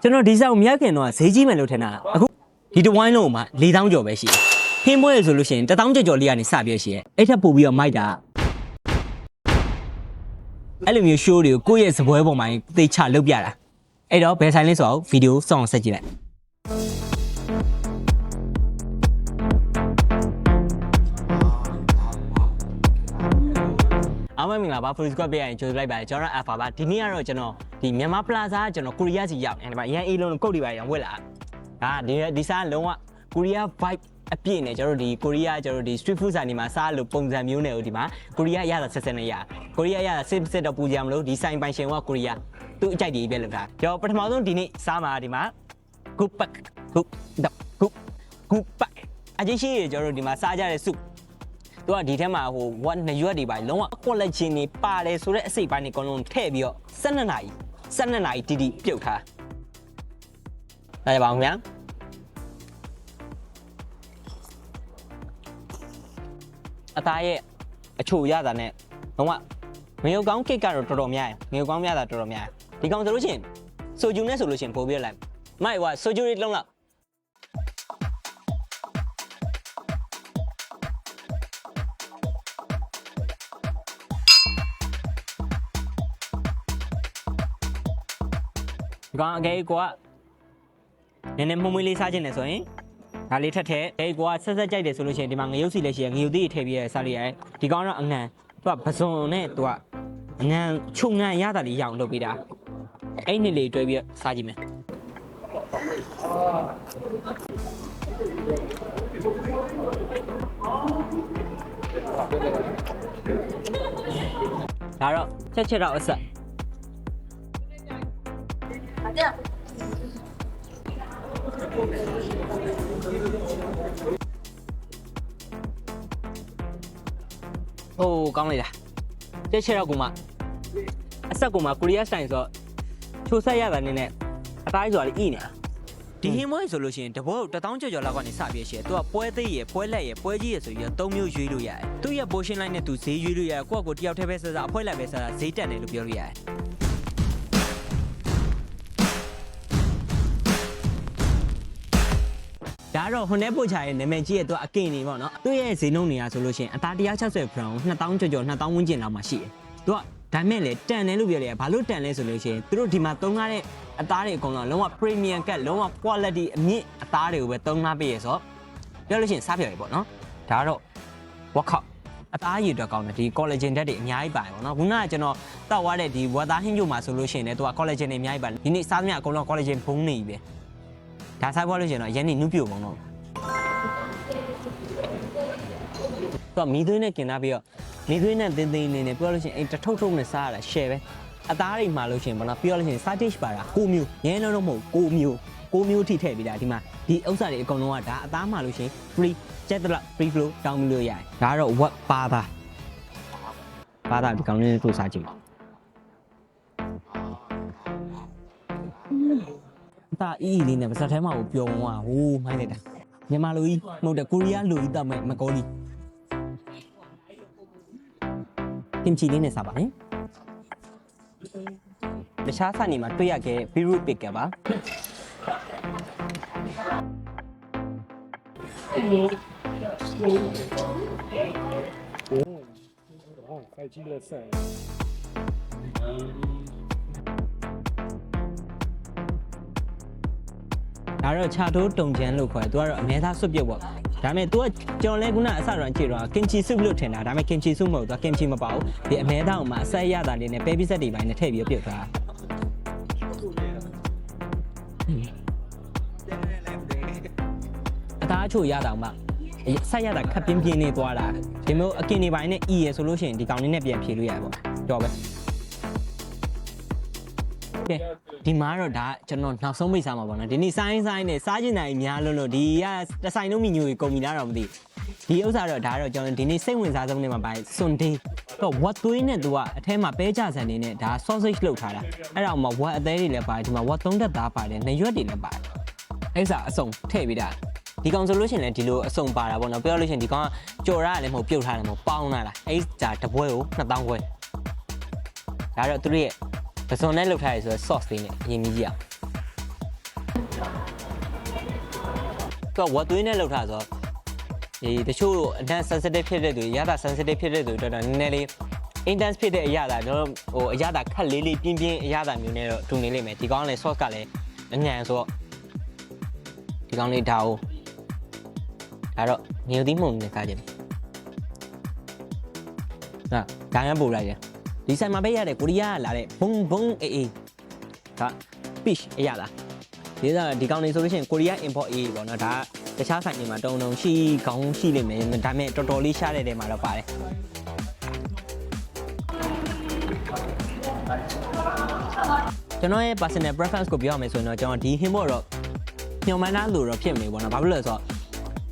ကျွန်တော်ဒီစားကိုမရခင်တော့ဈေးကြီးမယ်လို့ထင်တာအခုဒီတဝိုင်းလုံးမှာ4000ကျော်ပဲရှိတယ်ခင်းပွဲဆိုလို့ရှိရင်1000ကျော်လေးကနေစပြည့်ရှိရဲအဲ့ထက်ပို့ပြီးတော့မိုက်တာအဲ့လိုမျိုး show တွေကိုယ့်ရဲ့စပွဲပေါ်မှာသေချလုပ်ပြတာအဲ့တော့ဘယ်ဆိုင်လဲဆိုတော့ဗီဒီယိုစောင့်ဆက်ကြည့်လိုက်အားမင်္ဂလာပါ Free Squad ပြရရင်ကြိုဆိုလိုက်ပါတယ်ကျွန်တော် Alpha ပါဒီနေ့ကတော့ကျွန်တော်ဒီမြန်မာ Plaza ကျွန်တော်ကိုရီးယားစီရောက်နေတယ်ဗျအရင်အေးလုံးကုတ်တွေပါရောင်ဝက်လာဒါဒီစားလုံးဝကိုရီးယား vibe အပြည့်နဲ့ကျွန်တော်ဒီကိုရီးယားကျွန်တော်ဒီ street food ဆိုင်တွေမှာစားလို့ပုံစံမျိုးနဲ့ဟိုဒီမှာကိုရီးယားရတာဆက်နဲ့ရကိုရီးယားရတာစစ်တော့ပူကြမလို့ဒီဆိုင်ပိုင်ရှင်ကကိုရီးယားသူအကြိုက်တွေပဲလုပ်တာကျွန်တော်ပထမဆုံးဒီနေ့စားမှာဒီမှာ gupak အကြီးရှိရကျွန်တော်ဒီမှာစားကြတဲ့ soupသူကဒီထဲမှာဟိုဝက်နှစ်ရွက်တွေပါလုံးဝ collagen တွေပါတယ်ဆိုတဲ့အစိတ်ပိုင်းတွေအကုန်လုံးထည့်ပြီးတော့12နာရီတီတီပြုတ်ထားဒါကြပါအောင်ဗျာအသားရဲ့အချိုရတာနဲ့လုံးဝငရုတ်ကောင်းကိတ်ကတော့တော်တော်များတယ်ငရုတ်ကောင်းများတာတော်တော်များတယ်ဒီကောင်ဆိုလို့ရှိရင်ဆိုဂျူနဲ့ဆိုလို့ရှိရင်ပို့ပြလိုက်မိုက်ဟိုဆိုဂျူလေးလုံးလောက်ကောင်အကေကိုကနည်းနည်းမှုံမွေးလေးစားခြင်းနဲ့ဆိုရင်ဒါလေးထက်ထဲအေးကိုကဆက်ကြိုက်တယ်ဆိုလို့ရှိရင်ဒီမှာငရုတ်စီလည်းရှိရငရုတ်သီးထည့်ပြီးရစားလိုက်ရတယ်ဒီကောင်တော့အငံသူကပစုံနဲ့သူကအငံချုံငံရတာလေးရအောင်လုပ်ပေးတာအဲ့နှစ်လေးတွဲပြီးစားကြည့်မယ်ဒါတော့ချက်တော့အဆက်โอ้ကောင်းလိုက်တာချက်တော့ကိုမအဆက်ကိုမကိုရီးယားစတိုင်ဆိုချိုးဆက်ရတာနေနဲ့အသားဆိုတာလေးဤနေတာဒီဟင်းမွေးဆိုလို့ရှိရင်တဘော1000ကျော်လောက်ကနေစပြည့်ရှိတယ်သူကပွဲသေးရယ်ပွဲလက်ရယ်ပွဲကြီးရယ်ဆိုပြီးတော့3မျိုးရွေးလို့ရတယ်သူ့ရဲ့ portion line နဲ့သူဈေးရွေးလို့ရတယ်ကိုယ့်ကိုတယောက်တည်းပဲဆက်စားအဖွဲလိုက်ပဲဆက်စားဈေးတက်တယ်လို့ပြောလို့ရတယ်ဒါတော့ဟိုနယ်ပို့ချရဲ့နာမည်ကြီးရဲ့သူကအကင်နေပေါ့နော်သူ့ရဲ့ဈေးနှုန်းနေရဆိုလို့ရှိရင်အသား160 gram 2000ကျော်2000ဝန်းကျင်လောက်မှရှိတယ်သူကဒါမဲ့လေတန်တယ်လို့ပြောရတယ်ဘာလို့တန်လဲဆိုလို့ရှိရင်သူတို့ဒီမှာသုံးထားတဲ့အသားတွေအကုန်လုံးလုံးဝ premium cut လုံးဝ quality အမြင့်အသားတွေကိုပဲသုံးထားပေးရဆိုပြောလို့ရှိရင်စားပြော်ရပေါ့နော်ဒါကတော့ workout အသားရည်အတွက်ကောင်းတယ်ဒီ collagen ဓာတ်တွေအများကြီးပါတယ်ပေါ့နော်ခုနကကျွန်တော်တောက်သွားတဲ့ဒီဝက်သားဟင်းကျိုမှာဆိုလို့ရှိရင်လည်းသူက collagen တွေအများကြီးပါတယ်ဒီနေ့စားသမျှအကုန်လုံး collagen ဘုံနေပြီပဲဒါစားဖို့လို့ရှိရင်တော့ရန်နေနုပြိုပုံတော့တော့မီးသွင်းနဲ့กินထားပြီးတော့မီးသွင်းနဲ့တင်းတင်းလေးနဲ့ပြောလို့ရှိရင်အိမ်တထုပ်နဲ့စားရတာ share ပဲအသားတွေမှာလို့ရှိရင်ဘာလို့ပြောလို့ရှိရင် side dish ပါတာ9မျိုးရဲလုံးမဟုတ်9မျိုးထိထည့်ပြီးတာဒီမှာဒီဥစ္စာတွေအကုန်လုံးကဒါအသားမှာလို့ရှိရင် free ကျက်တလား free flow တောင်းပြီးလို့ရတယ်ဒါကတော့ what ပါတာဒီကောင်လေးတို့စားကြည့်တာအီးလေးနဲ့ပါစက်ထဲမှာကိုပျော်သွားဟိုးမိုင်းလိုက်တာမြန်မာလူကြီးမဟုတ်တယ်ကိုရီးယားလူကြီးတတ်မဲ့မကောလီကင်ချီလေးနဲ့စားပါမယ်တခြားဆိုင်တွေမှာတွေ့ရခဲ့ဘီရူပစ်ကပါ太激烈赛。ဒါတော့ခြာတိုးတုံချမ်းလို့ခေါ်တယ်သူကတော့အမဲသားစွပ်ပြုတ်ပေါ့ဒါပေမဲ့ तू ကကျွန်တော်လဲခုနအစရန်ကြည့်တော့ကင်ချီဆုပ်လို့ထင်တာဒါပေမဲ့ကင်ချီဆုပ်မဟုတ် तू ကင်ချီမပါဘူးဒီအမဲသားအောင်မှာအဆက်ရတာလေးနဲ့ပဲပိစက်တွေပိုင်းနဲ့ထည့်ပြီးပြုတ်ထားအသားချိုရတာအောင်မှဆက်ရတာခပ်ပြင်းပြင်းလေးသွားတာဒီမျိုးအကင်တွေပိုင်းနဲ့အီရယ်ဆိုလို့ရှိရင်ဒီကောင်လေးနဲ့ပြန်ဖြေလို့ရတယ်ပေါ့တော့ပဲဒီမှာတော့ဒါကျွန်တော်နောက်ဆုံးမိတ်စားမှာပေါ့နော်ဒီနေ့ဆိုင်းနဲ့စားကျင်တိုင်းများလို့ဒီကတဆိုင်လုံးမီညိုကြီးကုန်ပြီလားတော့မသိဒီဥစ္စာတော့ဒါတော့ကျွန်တော်ဒီနေ့စိတ်ဝင်စားဆုံးနေမှာပါစွန်ဒေးတော့ဝက်သွေးနဲ့သူကအထဲမှာပဲကြဆန်နေနဲ့ဒါ sausage လုပ်ထားတာအဲ့ဒါမှဝက်အသေးတွေလည်းပါတယ်ဒီမှာဝက်သုံးသက်သားပါတယ်နှစ်ရွက်တွေလည်းပါတယ်အဲ့စာအစုံထည့်ပေးတာဒီကောင်ဆိုလို့ရှိရင်လည်းဒီလိုအစုံပါတာပေါ့နော်ပြောလို့ရှိရင်ဒီကောင်ကကြော်ရလည်းမဟုတ်ပြုတ်ထားတယ်မဟုတ်ပေါင်းလာတာအဲ့ဒါတပွဲကို2000ခွဲဒါတော့သူတို့ရဲ့ပစုံနဲ့လောက်ထားရဆိုတော့ sauce လေးနဲ့အရင်ကြီးကြည့်အောင် တော့ဝတ်သွေးနဲ့လောက်ထားဆိုဒီတချို့အတန်း sensitive ဖြစ်တဲ့သူရတာ sensitive ဖြစ်တဲ့သူတော်တော်နည်းနည်းလေး intense ဖြစ်တဲ့အရာဒါတော့ဟိုအရာဒါခက်လေးလေးပြင်းပြင်းအရာဒါမျိုးနဲ့တော့တူနေလိမ့်မယ်ဒီကောင်းလေး sauce ကလည်းအညံဆိုတော့ဒီကောင်းလေးဒါတော့ငယ်သီးမှုန်နဲ့စားကြတယ်ဒါရမ်းပို့လိုက်တယ်ဒီဆိုင်မှာပဲရတယ်ကိုရီးယားလာတဲ့ဘုံဘုံအေးဒါ fish အရာလားဒီကောင်းလေးဆိုလို့ရှိရင်ကိုရီးယား import အေးပေါ့နော်ဒါတခြားဆိုင်တွေမှာတုံတုံရှိကောင်းရှိလိမ့်မယ်ဒါပေမဲ့တော်တော်လေးရှားတဲ့တဲမှာတော့ပါတယ်ကျွန်တော်ရဲ့ personal preference ကိုပြောရမယ်ဆိုရင်တော့ကျွန်တော်ဒီ himbo တော့ညှော်မှန်းသားလို့တော့ဖြစ်မနေဘူးပေါ့နော်ဘာဖြစ်လို့လဲဆိုတော့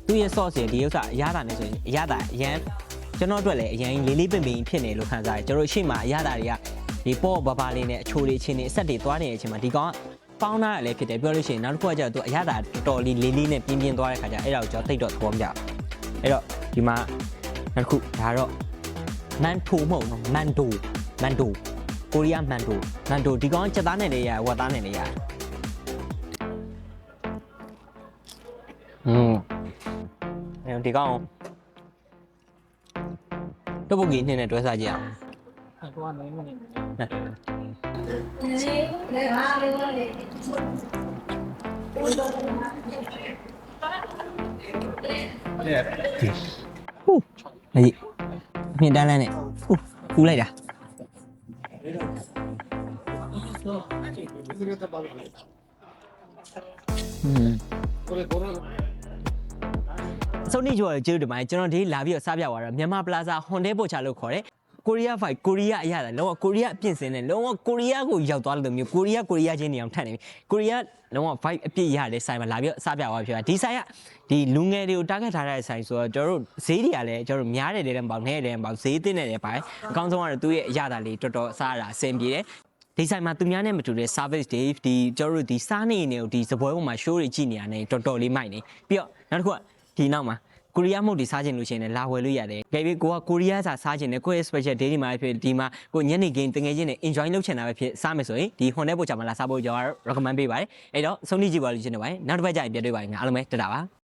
သူ့ရဲ့ sauce ရဲ့ဒီဥစ္စာအရသာနဲ့ဆိုရင်အရသာအရန်ကျွန်တော်အတွက်လည်းအရန်လေးလေးပင်ပင်ဖြစ်နေလို့ခံစားရတယ်ကျွန်တော်ရှေ့မှာအရသာတွေကဒီပေါ့ဘဘာလေးနဲ့အချိုးလေးချင်းနေအဆက်တွေသွားနေတဲ့အချိန်မှာဒီကောင်ပေါင်းတာလည်းဖြစ်တယ်ပြောလို့ရှိရင်နောက်တစ်ခုကကျတော့သူအရသာတော်တော်လေးလေးလေးနဲ့ပြင်းပြင်းသွားတဲ့ခါကျအဲ့ဒါကိုကျွန်တော်တိတ်တော့သဘောမကျဘူးအဲ့တော့ဒီမှာနောက်တစ်ခုဒါတော့မန်တိုမဟုတ်နော်မန်တိုကိုရီးယားမန်တိုဒီကောင်ချက်သားနဲ့လေးရဝက်သားနဲ့လေးရဒီကောင်တော့ပုတ်ကြီးနဲ့တွဲစားကြည့်အောင်ဟုတ်နေနေဟေးမြင်တန်းလန်းနဲ့ဖူးလိုက်တာဆုံးနေကြကျေးဇူးတင်ပါတယ်ကျွန်တော်ဒီလာပြီးတော့စားပြသွားတော့မြန်မာပလာဇာဟွန်ဒဲပို့ချလို့ခေါ်တယ်ကိုရီးယားဖိုက်ကိုရီးယားအရသာလုံးဝကိုရီးယားအပြင့်စင်းနဲ့လုံးဝကိုရီးယားကိုရောက်သွားလို့မျိုးကိုရီးယားချင်းနေအောင်ထပ်နေပြီကိုရီးယားလုံးဝ vibe အပြည့်ရတဲ့ဆိုင်မှာလာပြီးစားပြသွားဖြစ်တာဒီဆိုင်ကဒီလူငယ်တွေကို target ထားတဲ့ဆိုင်ဆိုတော့ကျွန်တော်တို့ဈေးတွေကလည်းကျွန်တော်တို့များတယ်တဲ့ပေါက်နဲ့တဲ့ပေါက်ဈေးတင်တယ်ပါတယ်အကောင်းဆုံးကတော့သူ့ရဲ့အရသာလေးတော်တော်စားရတာအဆင်ပြေတယ်ဒီဆိုင်မှာသူများနဲ့မတူတဲ့ service တွေဒီကျွန်တော်တို့ဒီစားနေနေကိုဒီစပွဲပေါ်မှာ show တွေကြည့်နေရတယ်တော်တော်လေးမိုက်နေပြီးတော့နောက်တစ်ခုကဒီနောက်မှာကိုရီးယားမုတ်ဒီစားခြင်းလို့ရှိရင်လည်းလာဝယ်လို့ရတယ်။ကြိုက်ပြီးကိုရီးယားစားခြင်းနဲ့ကိုယ့်ရဲ့ special day ဒီမှာဖြစ်ဒီမှာကိုညနေခင်းတငယ်ချင်းနဲ့ enjoy လုပ်ချင်တာပဲဖြစ်စားမယ်ဆိုရင်ဒီ Honda ပို့ချမှာလာစားဖို့ကျွန်တော် recommend ပေးပါတယ်။အဲ့တော့ဆုံးဖြတ်ကြည့်ပါလို့ရှင်နေပါတယ်။နောက်တစ်ပတ်ကျရင်ပြန်တွေ့ပါမယ်။အားလုံးပဲတတာပါ။